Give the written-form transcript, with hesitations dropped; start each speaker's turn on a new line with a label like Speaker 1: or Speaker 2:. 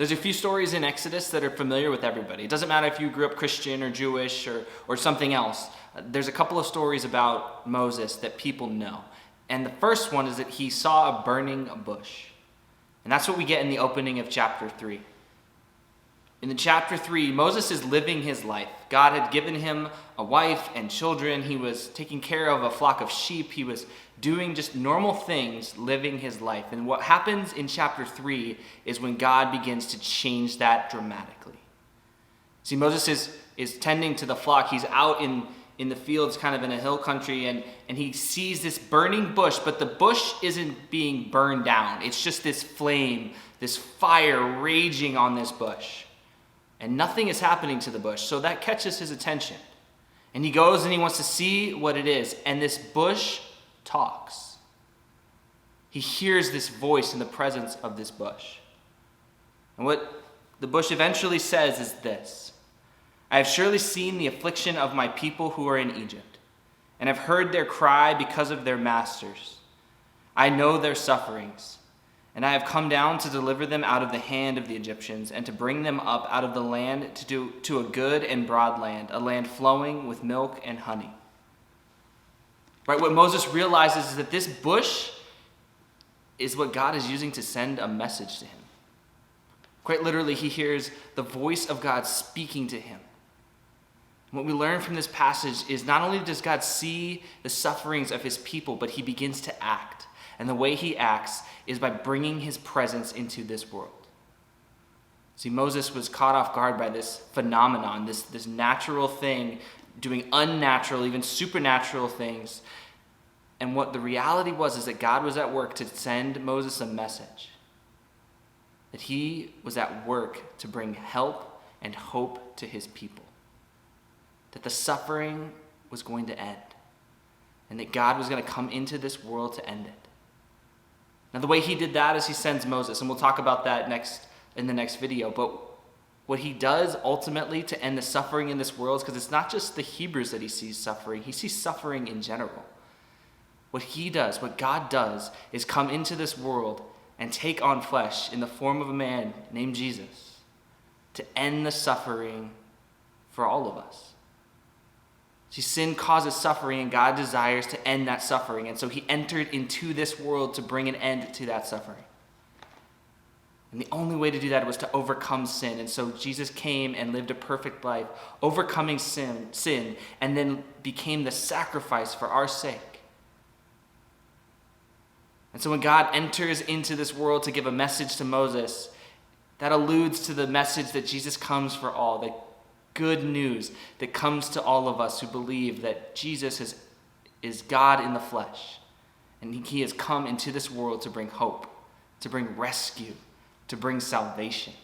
Speaker 1: There's a few stories in Exodus that are familiar with everybody. It doesn't matter if you grew up Christian or Jewish or something else. There's a couple of stories about Moses that people know. And the first one is that he saw a burning bush. And that's what we get in the opening of chapter 3. In the chapter 3, Moses is living his life. God had given him a wife and children. He was taking care of a flock of sheep. He was doing just normal things, living his life. And what happens in chapter 3 is when God begins to change that dramatically. See, Moses is tending to the flock. He's out in the fields, kind of in a hill country, and he sees this burning bush, but the bush isn't being burned down. It's just this flame, this fire raging on this bush. And nothing is happening to the bush, so that catches his attention. And he goes and he wants to see what it is, and this bush talks. He hears this voice in the presence of this bush. And what the bush eventually says is this: I have surely seen the affliction of my people who are in Egypt, and have heard their cry because of their masters. I know their sufferings, and I have come down to deliver them out of the hand of the Egyptians, and to bring them up out of the land to a good and broad land, a land flowing with milk and honey. Right, what Moses realizes is that this bush is what God is using to send a message to him. Quite literally, he hears the voice of God speaking to him. What we learn from this passage is not only does God see the sufferings of his people, but he begins to act. And the way he acts is by bringing his presence into this world. See, Moses was caught off guard by this phenomenon, this natural thing, doing unnatural, even supernatural things. And what the reality was is that God was at work to send Moses a message. That he was at work to bring help and hope to his people. That the suffering was going to end. And that God was going to come into this world to end it. Now, the way he did that is he sends Moses, and we'll talk about that in the next video. But what he does ultimately to end the suffering in this world is because it's not just the Hebrews that he sees suffering. He sees suffering in general. What he does, what God does, is come into this world and take on flesh in the form of a man named Jesus to end the suffering for all of us. See, sin causes suffering, and God desires to end that suffering. And so he entered into this world to bring an end to that suffering. And the only way to do that was to overcome sin. And so Jesus came and lived a perfect life, overcoming sin, and then became the sacrifice for our sake. And so when God enters into this world to give a message to Moses, that alludes to the message that Jesus comes for all, the good news that comes to all of us who believe that Jesus is God in the flesh. And he has come into this world to bring hope, to bring rescue, to bring salvation.